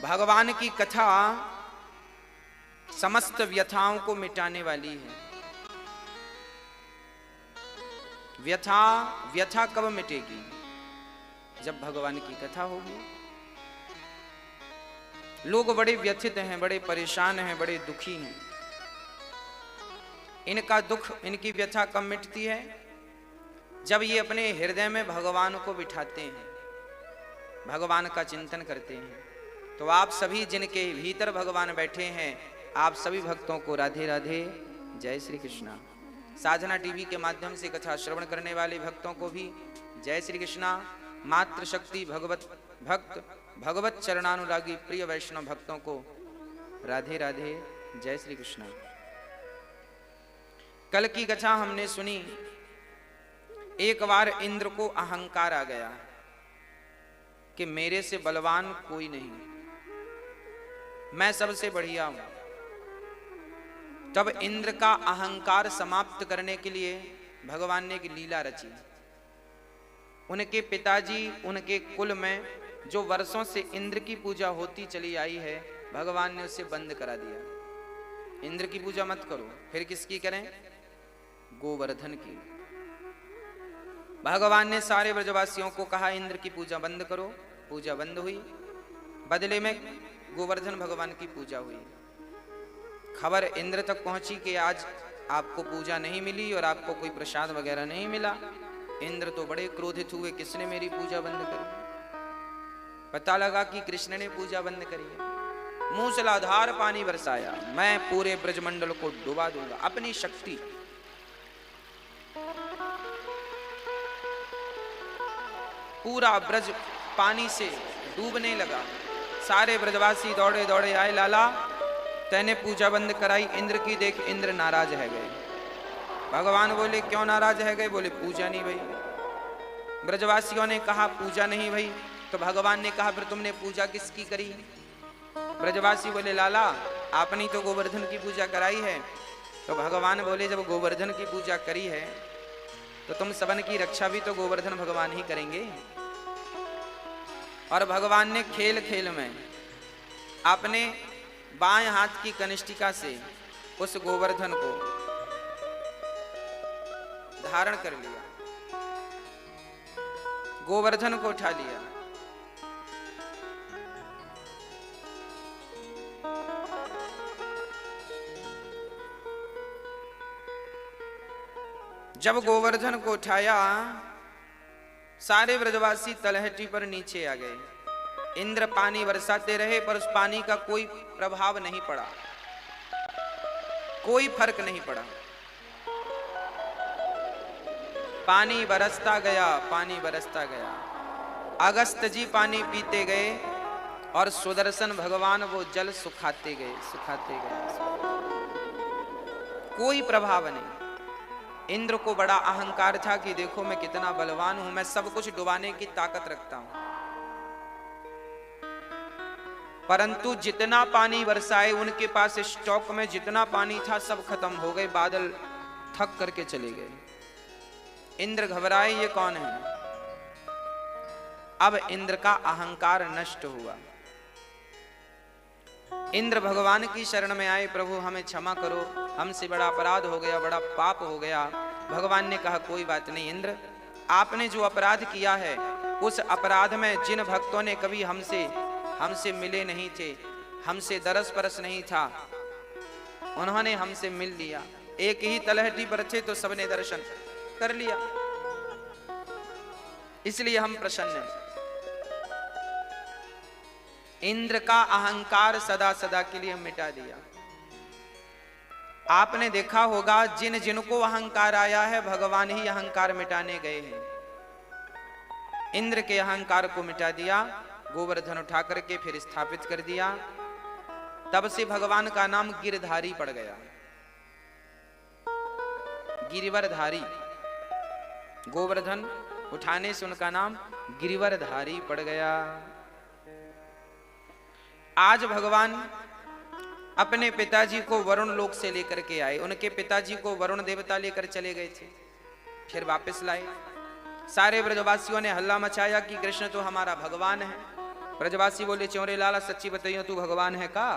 भगवान की कथा समस्त व्यथाओं को मिटाने वाली है। व्यथा कब मिटेगी? जब भगवान की कथा होगी। लोग बड़े व्यथित हैं, बड़े परेशान हैं, बड़े दुखी हैं। इनका दुख, इनकी व्यथा कब मिटती है? जब ये अपने हृदय में भगवान को बिठाते हैं, भगवान का चिंतन करते हैं। तो आप सभी जिनके भीतर भगवान बैठे हैं, आप सभी भक्तों को राधे राधे, जय श्री कृष्णा। साधना टीवी के माध्यम से कथा श्रवण करने वाले भक्तों को भी जय श्री कृष्णा। मातृ शक्ति भगवत चरणानुरागी प्रिय वैष्णव भक्तों को राधे राधे, जय श्री कृष्णा। कल की कथा हमने सुनी। एक बार इंद्र को अहंकार आ गया कि मेरे से बलवान कोई नहीं, मैं सबसे बढ़िया हूं। तब इंद्र का अहंकार समाप्त करने के लिए भगवान ने एक लीला रची। उनके पिताजी, उनके कुल में जो वर्षों से इंद्र की पूजा होती चली आई है, भगवान ने उसे बंद करा दिया। इंद्र की पूजा मत करो, फिर किसकी करें? गोवर्धन की। भगवान ने सारे ब्रजवासियों को कहा इंद्र की पूजा बंद करो। पूजा बंद हुई, बदले में गोवर्धन भगवान की पूजा हुई। खबर इंद्र तक पहुंची कि आज आपको पूजा नहीं मिली और आपको कोई प्रसाद वगैरह नहीं मिला। इंद्र तो बड़े क्रोधित हुए, किसने मेरी पूजा बंद करी? पता लगा कि कृष्ण ने पूजा बंद करी है। मूसलाधार पानी बरसाया, मैं पूरे ब्रजमंडल को डुबा दूंगा। अपनी शक्ति, पूरा ब्रज पानी से डूबने लगा। सारे ब्रजवासी दौड़े दौड़े आए, लाला तैने पूजा बंद कराई इंद्र की, देख इंद्र नाराज है गए। भगवान बोले क्यों नाराज है गए? बोले पूजा नहीं भई। ब्रजवासियों ने कहा पूजा नहीं भई। तो भगवान ने कहा फिर तुमने पूजा किसकी करी? ब्रजवासी बोले लाला आपने तो गोवर्धन की पूजा कराई है। तो भगवान बोले जब गोवर्धन की पूजा करी है तो तुम सबन की रक्षा भी तो गोवर्धन भगवान ही करेंगे। और भगवान ने खेल खेल में अपने बाएं हाथ की कनिष्ठिका से उस गोवर्धन को धारण कर लिया, गोवर्धन को उठा लिया। जब गोवर्धन को उठाया, सारे ब्रजवासी तलहटी पर नीचे आ गए। इंद्र पानी बरसाते रहे पर उस पानी का कोई प्रभाव नहीं पड़ा, कोई फर्क नहीं पड़ा। पानी बरसता गया, पानी बरसता गया। अगस्त जी पानी पीते गए और सुदर्शन भगवान वो जल सुखाते गए, सुखाते गए। कोई प्रभाव नहीं। इंद्र को बड़ा अहंकार था कि देखो मैं कितना बलवान हूं, मैं सब कुछ डुबाने की ताकत रखता हूं। परंतु जितना पानी बरसाए उनके पास स्टॉक में जितना पानी था सब खत्म हो गए। बादल थक करके चले गए। इंद्र घबराए, ये कौन है? अब इंद्र का अहंकार नष्ट हुआ। इंद्र भगवान की शरण में आए, प्रभु हमें क्षमा करो, हमसे बड़ा अपराध हो गया, बड़ा पाप हो गया। भगवान ने कहा कोई बात नहीं इंद्र, आपने जो अपराध किया है उस अपराध में जिन भक्तों ने कभी हमसे मिले नहीं थे, हमसे दरस परस नहीं था, उन्होंने हमसे मिल लिया। एक ही तलहटी पर थे तो सबने दर्शन कर लिया, इसलिए हम प्रसन्न हैं। इंद्र का अहंकार सदा सदा के लिए मिटा दिया। आपने देखा होगा जिन जिनको अहंकार आया है भगवान ही अहंकार मिटाने गए हैं। इंद्र के अहंकार को मिटा दिया, गोवर्धन उठा करके फिर स्थापित कर दिया। तब से भगवान का नाम गिरधारी पड़ गया, गिरिवरधारी। गोवर्धन उठाने से उनका नाम गिरिवरधारी पड़ गया। आज भगवान अपने पिताजी को वरुण लोक से लेकर के आए। उनके पिताजी को वरुण देवता लेकर चले गए थे, फिर वापस लाए। सारे ब्रजवासियों ने हल्ला मचाया कि कृष्ण तो हमारा भगवान है, ब्रजवासी बोले च्योरे लाला सच्ची बताइयो तू भगवान है का?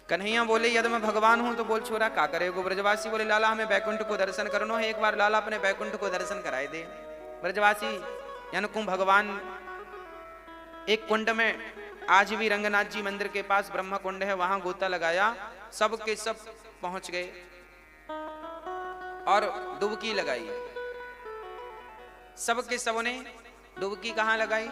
कन्हैया बोले यदि मैं भगवान हूं तो बोल छोरा का करेगो? ब्रजवासी बोले लाला हमें बैकुंठ को दर्शन करनो है, एक बार लाला अपने बैकुंठ को दर्शन कराए दे। ब्रजवासी यानको भगवान एक कुंड में, आज भी रंगनाथ जी मंदिर के पास ब्रह्म कुंड है, वहां गोता लगाया, सब के सब पहुंच गए और डुबकी लगाई। सब के सबों ने डुबकी कहां लगाई?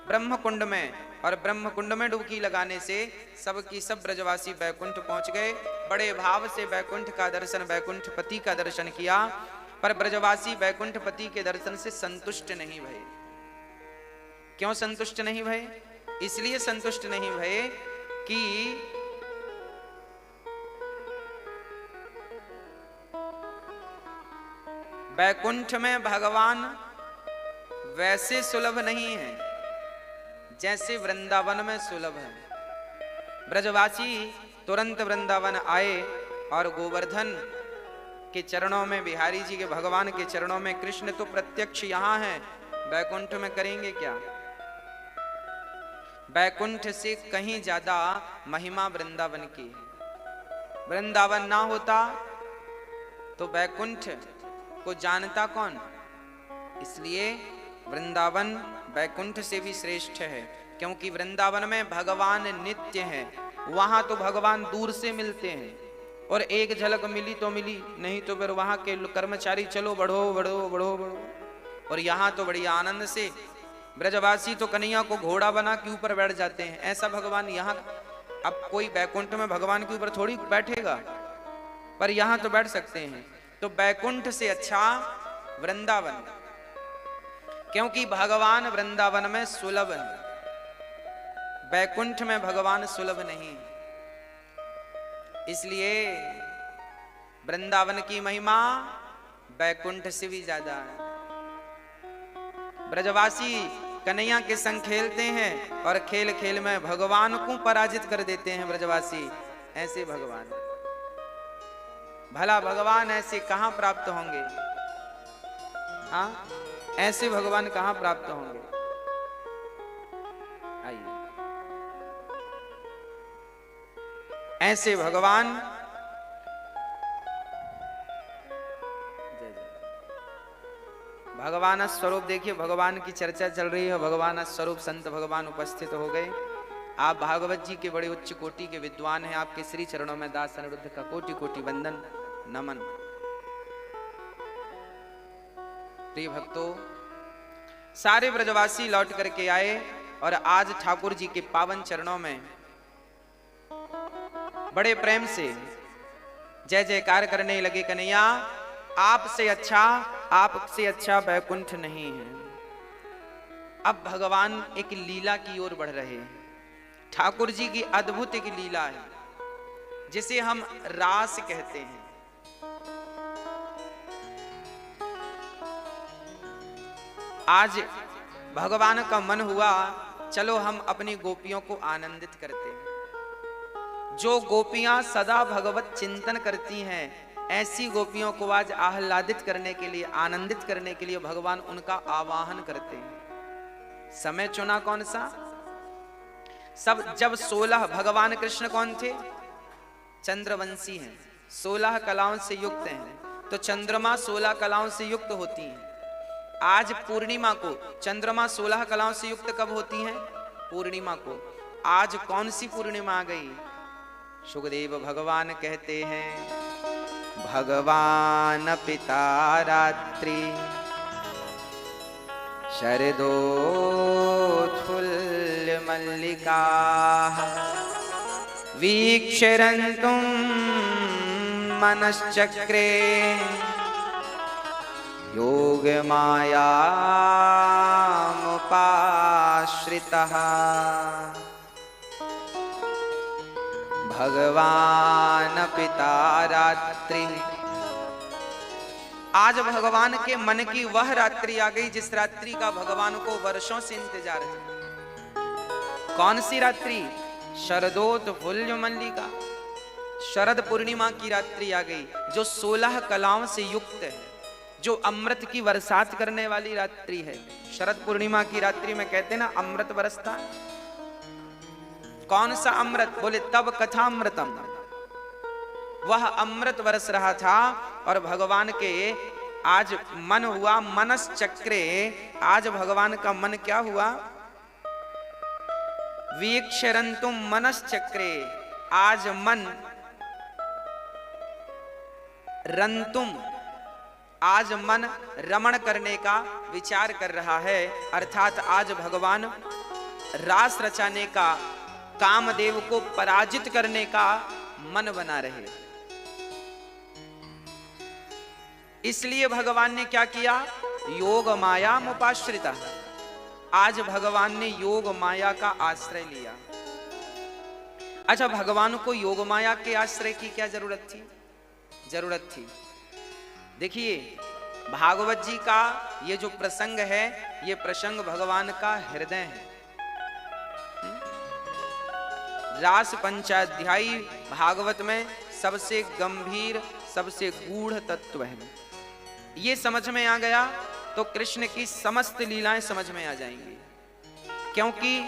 ब्रह्म कुंड में। और ब्रह्म कुंड में डुबकी लगाने से सब की सब ब्रजवासी बैकुंठ पहुंच गए। बड़े भाव से बैकुंठ का दर्शन, बैकुंठ पति का दर्शन किया, पर ब्रजवासी बैकुंठ पति के दर्शन से संतुष्ट नहीं भये। क्यों संतुष्ट नहीं भये? इसलिए संतुष्ट नहीं भये कि बैकुंठ में भगवान वैसे सुलभ नहीं है जैसे वृंदावन में सुलभ है। ब्रजवासी तुरंत वृंदावन आए और गोवर्धन के चरणों में, बिहारी जी के भगवान के चरणों में, कृष्ण तो प्रत्यक्ष यहां है, बैकुंठ में करेंगे क्या? बैकुंठ से कहीं ज्यादा महिमा वृंदावन की है। वृंदावन ना होता तो बैकुंठ को जानता कौन? इसलिए वृंदावन बैकुंठ से भी श्रेष्ठ है, क्योंकि वृंदावन में भगवान नित्य है। वहां तो भगवान दूर से मिलते हैं और एक झलक मिली तो मिली, नहीं तो फिर वहां के कर्मचारी चलो बढ़ो बढ़ो बढ़ो बढ़ो। और यहाँ तो बड़ी आनंद से ब्रजवासी तो कन्हैया को घोड़ा बना के ऊपर बैठ जाते हैं। ऐसा भगवान यहाँ, अब कोई बैकुंठ में भगवान के ऊपर थोड़ी बैठेगा, पर यहाँ तो बैठ सकते हैं। तो बैकुंठ से अच्छा वृंदावन, क्योंकि भगवान वृंदावन में सुलभ है, बैकुंठ में भगवान सुलभ नहीं। इसलिए वृंदावन की महिमा बैकुंठ से भी ज्यादा है। ब्रजवासी कन्हैया के संग खेलते हैं और खेल खेल में भगवान को पराजित कर देते हैं ब्रजवासी। ऐसे भगवान, भला भगवान ऐसे कहां प्राप्त होंगे? हाँ, ऐसे भगवान कहां प्राप्त होंगे? आइए, ऐसे भगवान भगवान स्वरूप देखिए, भगवान की चर्चा चल रही है, भगवान स्वरूप संत भगवान उपस्थित हो गए। आप भागवत जी के बड़े उच्च कोटि के विद्वान हैं, आपके श्री चरणों में दास अनिरुद्ध का कोटि कोटि वंदन नमन। प्रिय भक्तों, सारे ब्रजवासी लौट करके आए और आज ठाकुर जी के पावन चरणों में बड़े प्रेम से जय जयकार करने लगे। कन्हैया, आपसे अच्छा बैकुंठ नहीं है। अब भगवान एक लीला की ओर बढ़ रहे हैं। ठाकुर जी की अद्भुत एक लीला है जिसे हम रास कहते हैं। आज भगवान का मन हुआ, चलो हम अपनी गोपियों को आनंदित करते हैं। जो गोपियां सदा भगवत चिंतन करती हैं, ऐसी गोपियों को आज आह्लादित करने के लिए, आनंदित करने के लिए भगवान उनका आवाहन करते हैं। समय चुना कौन सा? जब 16 भगवान कृष्ण कौन थे? चंद्रवंशी हैं, 16 कलाओं से युक्त हैं। तो चंद्रमा 16 कलाओं से युक्त होती हैं। आज पूर्णिमा को चंद्रमा 16 कलाओं से युक्त कब होती हैं? पूर्णिमा को। आज कौन सी पूर्णिमा आ गई? सुखदेव भगवान कहते हैं, भगवान पिता रात्रि शरदोत्फुल्ल मल्लिका वीक्षरन्तुं मनश्चक्रे योगमायामुपाश्रितः भगवान पिता रात्रि। आज भगवान के मन की वह रात्रि आ गई जिस रात्रि का भगवान को वर्षों से इंतजार है। कौन सी रात्रि? शरदोत्फुल्ल मल्लिका, शरद पूर्णिमा की रात्रि आ गई, जो 16 कलाओं से युक्त है, जो अमृत की बरसात करने वाली रात्रि है। शरद पूर्णिमा की रात्रि में कहते ना अमृत बरसता। कौन सा अमृत? बोले तब कथामृतम। वह अमृत बरस रहा था और भगवान के आज मन हुआ मनस चक्रे। आज भगवान का मन क्या हुआ? वीक्षरंतुम मनस चक्रे। आज मन रंतुम, आज मन रमण करने का विचार कर रहा है। अर्थात आज भगवान रास रचाने का, कामदेव को पराजित करने का मन बना रहे। इसलिए भगवान ने क्या किया? योग माया मुपाश्रिता। आज भगवान ने योग माया का आश्रय लिया। अच्छा, भगवान को योग माया के आश्रय की क्या जरूरत थी? जरूरत थी। देखिए, भागवत जी का ये जो प्रसंग है, ये प्रसंग भगवान का हृदय है। रास पंचाध्यायी भागवत में सबसे गंभीर, सबसे गूढ़ तत्व है। ये समझ में आ गया तो कृष्ण की समस्त लीलाएं समझ में आ जाएंगी। क्योंकि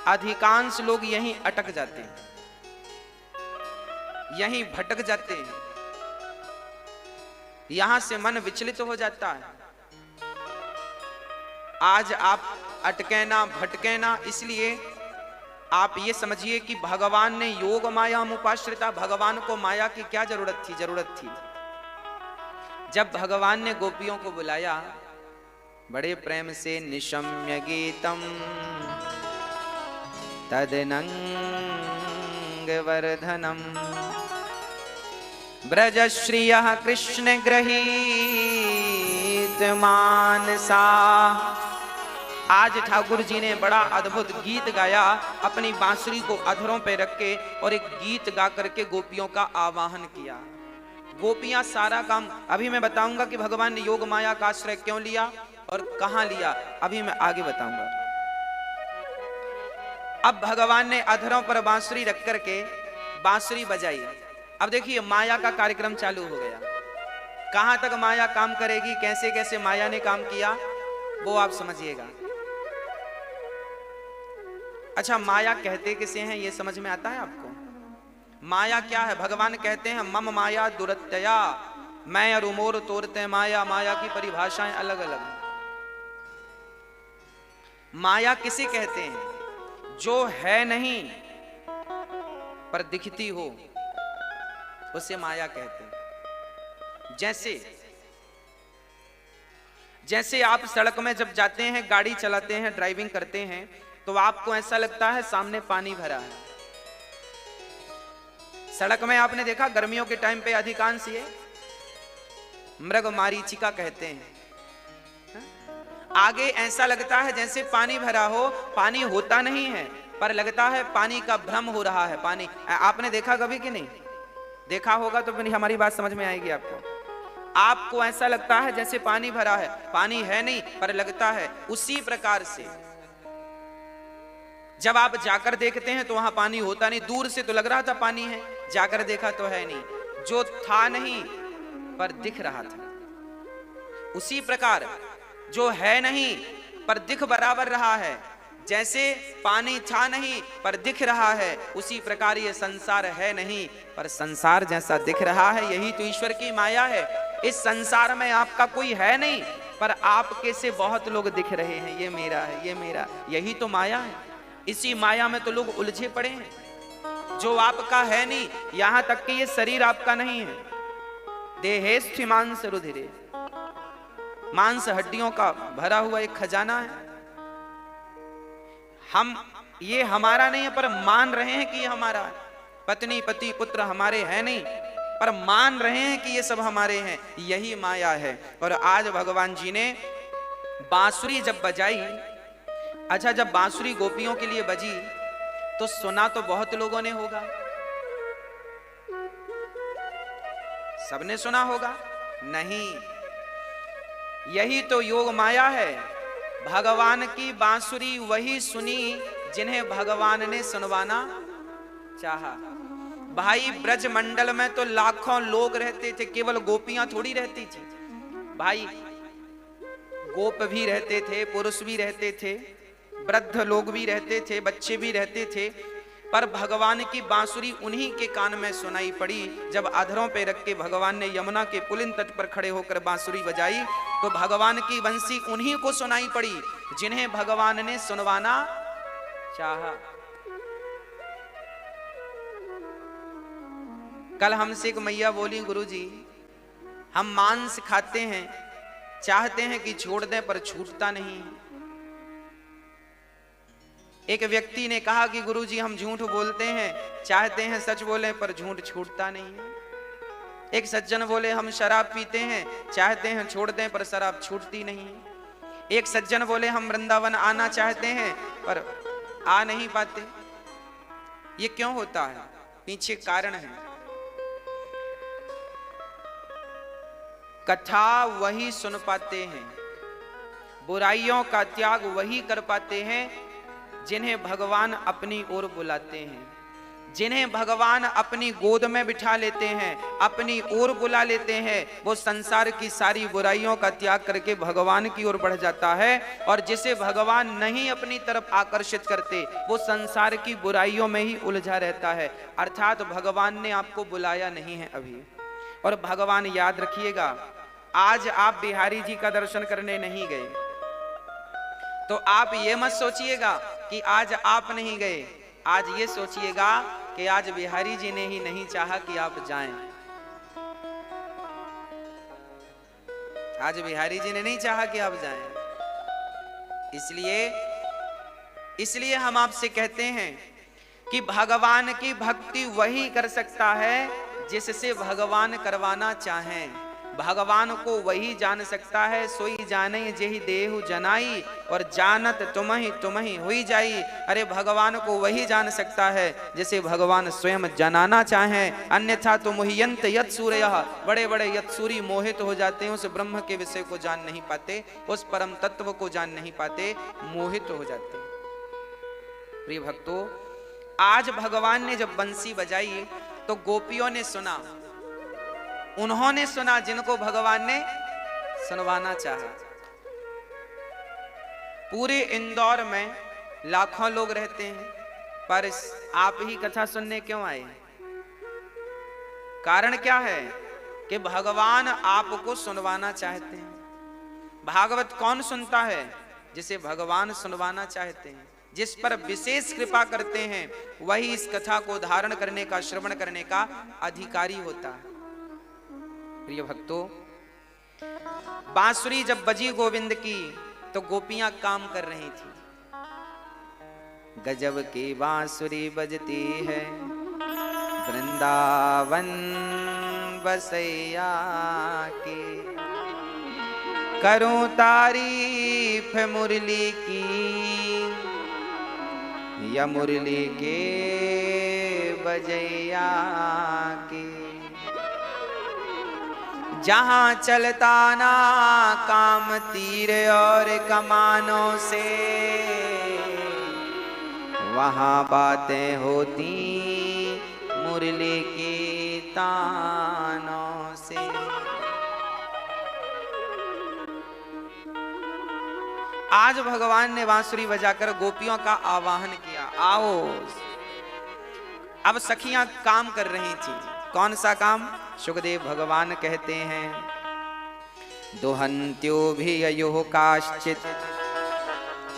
अधिकांश लोग यहीं अटक जाते हैं, यहीं भटक जाते हैं, यहां से मन विचलित हो जाता है। आज आप अटके ना, भटके ना, इसलिए आप ये समझिए कि भगवान ने योग माया मुपाश्रिता। भगवान को माया की क्या जरूरत थी? जरूरत थी जब भगवान ने गोपियों को बुलाया बड़े प्रेम से, निशम्य गीतम तदनंग वर्धनम ब्रजश्रियः कृष्ण गृहीत मानसा। आज ठाकुर जी ने बड़ा अद्भुत गीत गाया, अपनी बांसुरी को अधरों पे रख के, और एक गीत गा करके गोपियों का आवाहन किया। गोपियां सारा काम, अभी मैं बताऊंगा कि भगवान ने योग माया का आश्रय क्यों लिया और कहां लिया, अभी मैं आगे बताऊंगा। अब भगवान ने अधरों पर बांसुरी रख करके बांसुरी बजाई। अब देखिए, माया का कार्यक्रम चालू हो गया। कहां तक माया काम करेगी, कैसे कैसे माया ने काम किया, वो आप समझिएगा। अच्छा, माया कहते किसे हैं ये समझ में आता है आपको? माया क्या है? भगवान कहते हैं मम माया दुरत्यया, मैं और उमोर तोड़ते माया। माया की परिभाषाएं अलग अलग हैं। माया किसे कहते हैं? जो है नहीं पर दिखती हो, उसे माया कहते हैं। जैसे आप सड़क में जब जाते हैं, गाड़ी चलाते हैं, ड्राइविंग करते हैं, तो आपको ऐसा लगता है सामने पानी भरा है। सड़क में आपने देखा गर्मियों के टाइम पे अधिकांश ये मृग मारीचिका कहते हैं। आगे ऐसा लगता है जैसे पानी भरा हो, पानी होता नहीं है पर लगता है पानी का भ्रम हो रहा है। पानी आपने देखा कभी कि नहीं? देखा होगा तो फिर हमारी बात समझ में आएगी आपको। आपको ऐसा लगता है जैसे पानी भरा है, पानी है नहीं पर लगता है। उसी प्रकार से जब आप जाकर देखते हैं तो वहां पानी होता नहीं। दूर से तो लग रहा था पानी है, जाकर देखा तो है नहीं। जो था नहीं पर दिख रहा था। उसी प्रकार जो है नहीं पर दिख बराबर रहा है, जैसे पानी था नहीं पर दिख रहा है, उसी प्रकार ये संसार है नहीं पर संसार जैसा दिख रहा है। यही तो ईश्वर की माया है। इस संसार में आपका कोई है नहीं पर आपके से बहुत लोग दिख रहे हैं, ये मेरा है, ये मेरा। यही तो माया है। इसी माया में तो लोग उलझे पड़े हैं। जो आपका है नहीं, यहां तक कि ये शरीर आपका नहीं है। देहेस्थि मांस रुधिरे, मांस हड्डियों का भरा हुआ एक खजाना है। हम ये हमारा नहीं है पर मान रहे हैं कि ये हमारा है। पत्नी पति पुत्र हमारे हैं नहीं पर मान रहे हैं कि ये सब हमारे हैं। यही माया है। और आज भगवान जी ने बांसुरी जब बजाई, अच्छा जब बांसुरी गोपियों के लिए बजी तो सुना तो बहुत लोगों ने होगा, सबने सुना होगा? नहीं, यही तो योग माया है। भगवान की बांसुरी वही सुनी जिन्हें भगवान ने सुनवाना चाहा। भाई ब्रज मंडल में तो लाखों लोग रहते थे, केवल गोपियां थोड़ी रहती थी। भाई गोप भी रहते थे, पुरुष भी रहते थे, वृद्ध लोग भी रहते थे, बच्चे भी रहते थे, पर भगवान की बांसुरी उन्हीं के कान में सुनाई पड़ी। जब अधरों पे रख के भगवान ने यमुना के पुलिन तट पर खड़े होकर बांसुरी बजाई तो भगवान की बंसी उन्हीं को सुनाई पड़ी जिन्हें भगवान ने सुनवाना चाहा। कल हमसे एक मैया बोली, गुरुजी हम मांस खाते हैं, चाहते हैं कि छोड़ दें पर छूटता नहीं। एक व्यक्ति ने कहा कि गुरुजी हम झूठ बोलते हैं, चाहते हैं सच बोलें पर झूठ छूटता नहीं है। एक सज्जन बोले हम शराब पीते हैं, चाहते हैं छोड़ दें पर शराब छूटती नहीं है। एक सज्जन बोले हम वृंदावन आना चाहते हैं पर आ नहीं पाते। ये क्यों होता है? पीछे कारण है। कथा वही सुन पाते हैं, बुराइयों का त्याग वही कर पाते हैं जिन्हें भगवान अपनी ओर बुलाते हैं, जिन्हें भगवान अपनी गोद में बिठा लेते हैं, अपनी ओर बुला लेते हैं। वो संसार की सारी बुराइयों का त्याग करके भगवान की ओर बढ़ जाता है। और जिसे भगवान नहीं अपनी तरफ आकर्षित करते वो संसार की बुराइयों में ही उलझा रहता है। अर्थात भगवान ने आपको बुलाया नहीं है अभी। और भगवान याद रखिएगा, आज आप बिहारी जी का दर्शन करने नहीं गए तो आप ये मत सोचिएगा कि आज आप नहीं गए, आज ये सोचिएगा कि आज बिहारी जी ने ही नहीं चाहा कि आप जाएं। आज बिहारी जी ने नहीं चाहा कि आप जाएं। इसलिए हम आपसे कहते हैं कि भगवान की भक्ति वही कर सकता है जिससे भगवान करवाना चाहें। भगवान को वही जान सकता है, सोई जाने जेहि देहु जनाई और जानत तुम्हि हुई जाई। अरे भगवान को वही जान सकता है जिसे भगवान स्वयं जनाना चाहें। अन्यथा तो मुह्यंत यत् सूर्यः, बड़े बड़े यत्सूरी मोहित हो जाते हैं, उस ब्रह्म के विषय को जान नहीं पाते, उस परम तत्व को जान नहीं पाते, मोहित हो जाते। प्रिय भक्तों, आज भगवान ने जब बंसी बजाई तो गोपियों ने सुना, उन्होंने सुना जिनको भगवान ने सुनवाना चाहा। पूरे इंदौर में लाखों लोग रहते हैं पर आप ही कथा सुनने क्यों आए? कारण क्या है कि भगवान आपको सुनवाना चाहते हैं। भागवत कौन सुनता है? जिसे भगवान सुनवाना चाहते हैं, जिस पर विशेष कृपा करते हैं, वही इस कथा को धारण करने का, श्रवण करने का अधिकारी होता है। प्रिय भक्तों, बांसुरी जब बजी गोविंद की तो गोपियां काम कर रही थी। गजब की बांसुरी बजती है वृंदावन बसैया की, करूं तारीफ मुरली की या मुरली के बजैया की। जहां चलता ना काम तीर और कमानों से, वहां बातें होती मुरली की तानों से। आज भगवान ने बांसुरी बजाकर गोपियों का आवाहन किया, आओ। अब सखियां काम कर रही थी। कौन सा काम? सुखदेव भगवान कहते हैं, दोहन्त्यो भी अयोः काश्चित्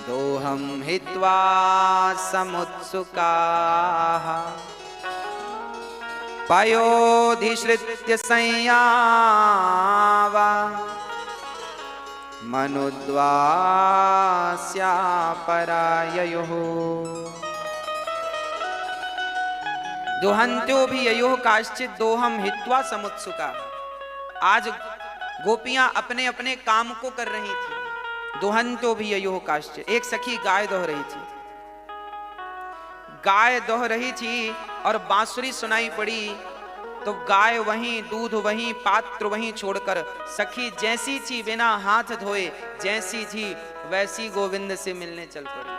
दोहम हित्वा समुत्सुकाः पयोधिश्रित्य संयावा मनुद्वास्या पराययोः। दोहन्त्यो भी अयोः काश्चित् दोहम हित्वा समुत्सुका। आज गोपियां अपने अपने काम को कर रही थी। दोहन्त्यो भी अयोः काश्चित्। एक सखी गाय दोह रही थी, गाय दोह रही थी और बांसुरी सुनाई पड़ी तो गाय वहीं, दूध वहीं, पात्र वहीं छोड़कर सखी जैसी थी बिना हाथ धोए, जैसी थी वैसी गोविंद से मिलने चल पड़ी।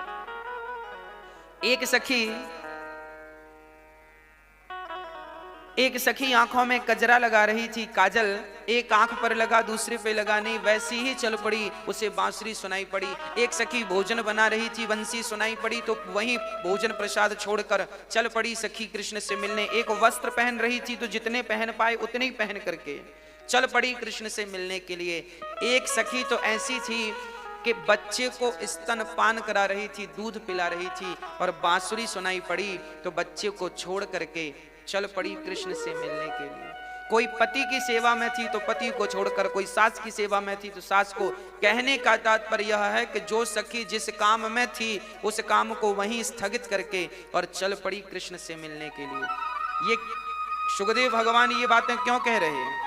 एक सखी आंखों में कजरा लगा रही थी, काजल, एक आंख पर लगा दूसरे पे लगा नहीं, वैसी ही चल पड़ी, उसे बांसुरी सुनाई पड़ी। एक सखी भोजन बना रही थी, बंसी सुनाई पड़ी तो वहीं भोजन प्रसाद छोड़कर चल पड़ी सखी कृष्ण से मिलने। एक वस्त्र पहन रही थी तो जितने पहन पाए उतने ही पहन करके चल पड़ी कृष्ण से मिलने के लिए। एक सखी तो ऐसी थी कि बच्चे को स्तन पान करा रही थी, दूध पिला रही थी, और बांसुरी सुनाई पड़ी तो बच्चे को छोड़ करके चल पड़ी कृष्ण से मिलने के लिए। कोई पति की सेवा में थी तो पति को छोड़कर, कोई सास की सेवा में थी तो सास को। कहने का तात्पर्य यह है कि जो सखी जिस काम में थी उस काम को वहीं स्थगित करके और चल पड़ी कृष्ण से मिलने के लिए। ये सुखदेव भगवान ये बातें क्यों कह रहे हैं?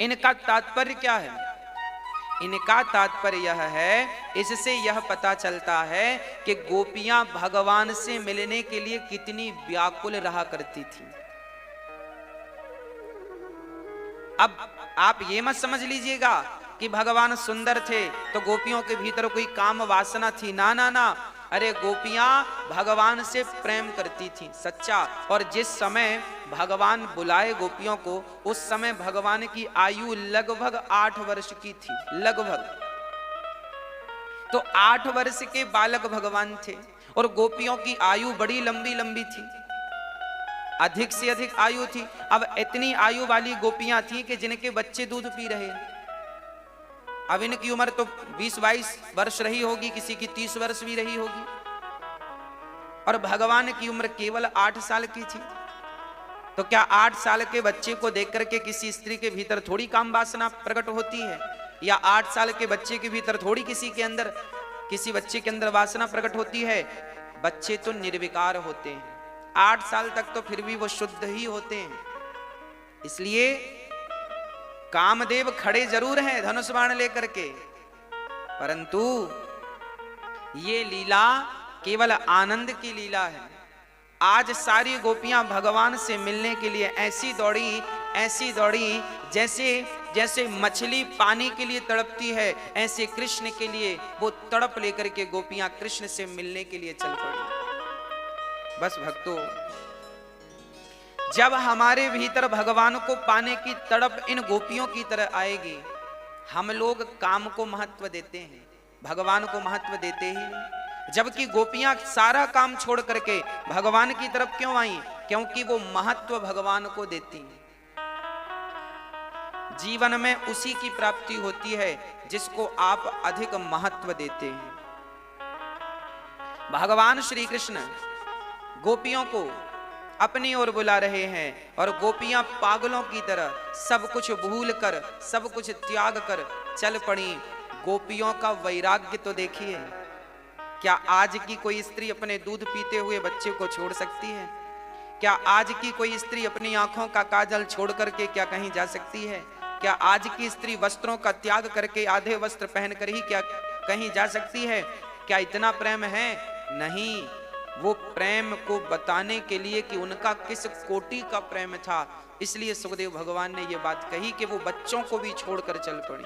इनका तात्पर्य क्या है? इनका तात्पर्य यह है, इससे यह पता चलता है कि गोपियां भगवान से मिलने के लिए कितनी व्याकुल रहा करती थी। अब आप ये मत समझ लीजिएगा कि भगवान सुंदर थे तो गोपियों के भीतर कोई काम वासना थी, ना ना ना। अरे गोपियां भगवान से प्रेम करती थी सच्चा, और जिस समय भगवान बुलाए गोपियों को, उस समय भगवान की आयु लगभग 8 वर्ष की थी, लगभग। तो 8 वर्ष के बालक भगवान थे और गोपियों की आयु बड़ी लंबी लंबी थी, अधिक से अधिक आयु थी। अब इतनी आयु वाली गोपियां थी कि जिनके बच्चे दूध पी रहे। अब इनकी उम्र तो 20-22 वर्ष रही होगी, किसी की 30 वर्ष भी रही होगी, और भगवान की उम्र केवल 8 साल की थी। तो क्या 8 साल के बच्चे को देख करके किसी स्त्री के भीतर थोड़ी काम वासना प्रकट होती है? या 8 साल के बच्चे के भीतर थोड़ी किसी बच्चे के अंदर वासना प्रकट होती है? बच्चे तो निर्विकार होते हैं, 8 साल तक तो फिर भी वो शुद्ध ही होते हैं। इसलिए कामदेव खड़े जरूर हैं धनुष बाण लेकर के, परंतु ये लीला केवल आनंद की लीला है। आज सारी गोपियां भगवान से मिलने के लिए ऐसी दौड़ी जैसे मछली पानी के लिए तड़पती है, ऐसे कृष्ण के लिए वो तड़प लेकर के गोपियां कृष्ण से मिलने के लिए चल पड़ी। बस भक्तों, जब हमारे भीतर भगवान को पाने की तड़प इन गोपियों की तरह आएगी, हम लोग काम को महत्व देते हैं, भगवान को महत्व देते ही नहीं। जबकि गोपियां सारा काम छोड़ करके भगवान की तरफ क्यों आई? क्योंकि वो महत्व भगवान को देती हैं। जीवन में उसी की प्राप्ति होती है जिसको आप अधिक महत्व देते हैं। भगवान श्री कृष्ण गोपियों को अपनी ओर बुला रहे हैं और गोपियां पागलों की तरह सब कुछ भूल कर, सब कुछ त्याग कर चल पड़ी। गोपियों का वैराग्य तो देखिए। क्या आज की कोई स्त्री अपने दूध पीते हुए बच्चे को छोड़ सकती है? क्या आज की कोई स्त्री अपनी आंखों का काजल छोड़ करके क्या कहीं जा सकती है? क्या आज की स्त्री वस्त्रों का त्याग करके आधे वस्त्र पहन कर ही क्या कहीं जा सकती है? क्या इतना प्रेम है? नहीं। वो प्रेम को बताने के लिए कि उनका किस कोटि का प्रेम था, इसलिए सुखदेव भगवान ने ये बात कही कि वो बच्चों को भी छोड़कर चल पड़ी।